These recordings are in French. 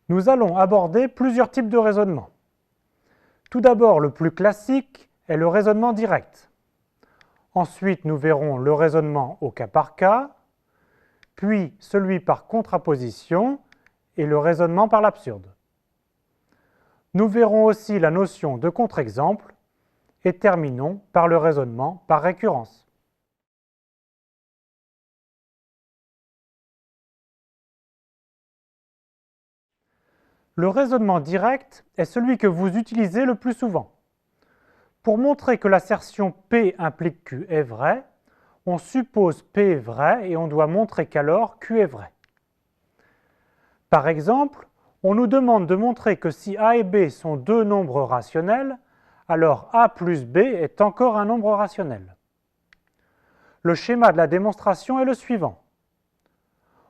Nous allons aborder plusieurs types de raisonnement. Tout d'abord, le plus classique est le raisonnement direct. Ensuite, nous verrons le raisonnement au cas par cas, puis celui par contraposition et le raisonnement par l'absurde. Nous verrons aussi la notion de contre-exemple et terminons par le raisonnement par récurrence. Le raisonnement direct est celui que vous utilisez le plus souvent. Pour montrer que l'assertion P implique Q est vraie, on suppose P est vrai et on doit montrer qu'alors Q est vrai. Par exemple, on nous demande de montrer que si A et B sont deux nombres rationnels, alors A plus B est encore un nombre rationnel. Le schéma de la démonstration est le suivant.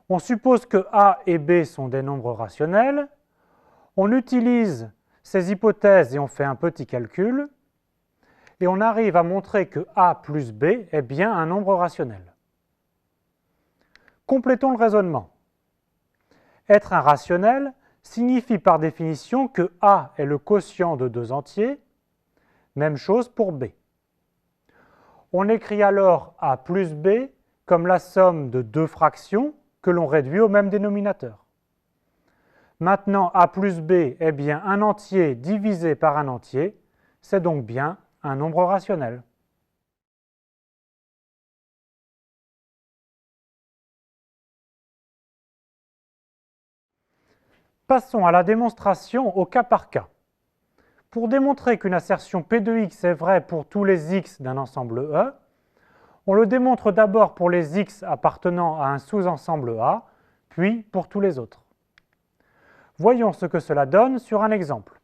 On suppose que A et B sont des nombres rationnels, on utilise ces hypothèses et on fait un petit calcul, et on arrive à montrer que A plus B est bien un nombre rationnel. Complétons le raisonnement. Être un rationnel signifie par définition que A est le quotient de deux entiers, même chose pour B. On écrit alors A plus B comme la somme de deux fractions que l'on réduit au même dénominateur. Maintenant, A plus B est bien un entier divisé par un entier, c'est donc bien un nombre rationnel. Passons à la démonstration au cas par cas. Pour démontrer qu'une assertion P de x est vraie pour tous les x d'un ensemble E, on le démontre d'abord pour les x appartenant à un sous-ensemble A, puis pour tous les autres. Voyons ce que cela donne sur un exemple.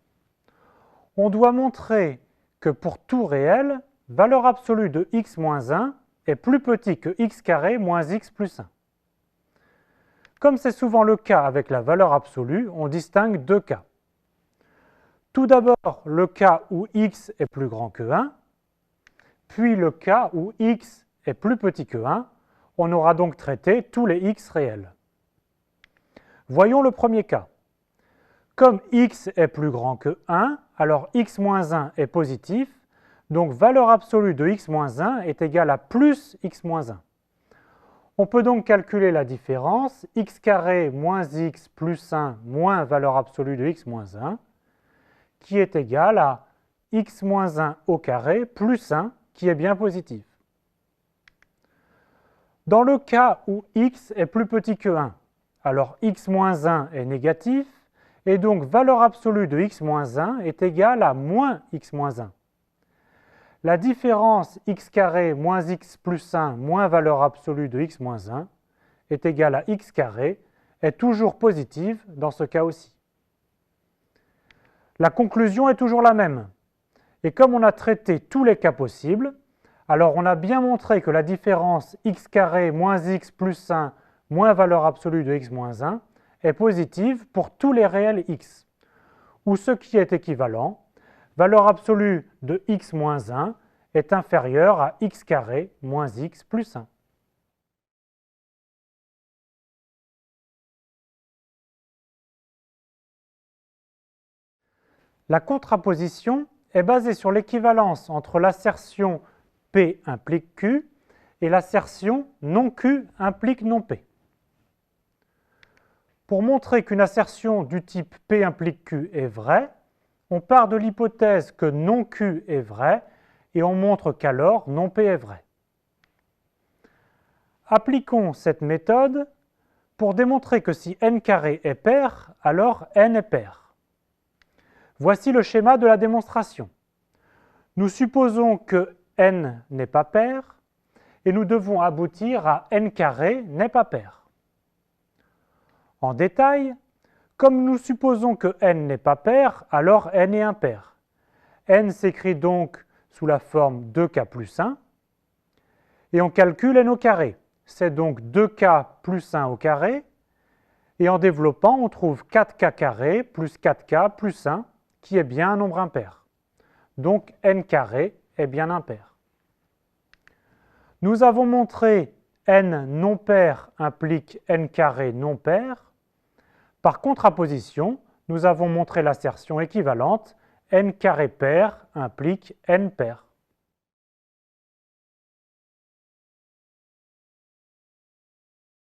On doit montrer que pour tout réel, valeur absolue de x moins 1 est plus petit que x carré moins x plus 1. Comme c'est souvent le cas avec la valeur absolue, on distingue deux cas. Tout d'abord, le cas où x est plus grand que 1, puis le cas où x est plus petit que 1. On aura donc traité tous les x réels. Voyons le premier cas. Comme x est plus grand que 1, alors x moins 1 est positif, donc valeur absolue de x moins 1 est égale à plus x moins 1. On peut donc calculer la différence x carré moins x plus 1 moins valeur absolue de x moins 1, qui est égale à x moins 1 au carré plus 1, qui est bien positif. Dans le cas où x est plus petit que 1, alors x moins 1 est négatif, et donc valeur absolue de x moins 1 est égale à moins x moins 1. La différence x carré moins x plus 1 moins valeur absolue de x moins 1 est égale à x carré, est toujours positive dans ce cas aussi. La conclusion est toujours la même. Et comme on a traité tous les cas possibles, alors on a bien montré que la différence x carré moins x plus 1 moins valeur absolue de x moins 1 est positive pour tous les réels x, où ce qui est équivalent, valeur absolue de x moins 1 est inférieure à x carré moins x plus 1. La contraposition est basée sur l'équivalence entre l'assertion P implique Q et l'assertion non Q implique non P. Pour montrer qu'une assertion du type P implique Q est vraie, on part de l'hypothèse que non Q est vrai et on montre qu'alors non P est vrai. Appliquons cette méthode pour démontrer que si n carré est pair, alors n est pair. Voici le schéma de la démonstration. Nous supposons que n n'est pas pair et nous devons aboutir à n carré n'est pas pair. En détail, comme nous supposons que n n'est pas pair, alors n est impair. N s'écrit donc sous la forme 2k plus 1, et on calcule n au carré. C'est donc 2k plus 1 au carré, et en développant, on trouve 4k carré plus 4k plus 1, qui est bien un nombre impair. Donc n carré est bien impair. Nous avons montré n non pair implique n carré non pair. Par contraposition, nous avons montré l'assertion équivalente n carré pair implique n pair.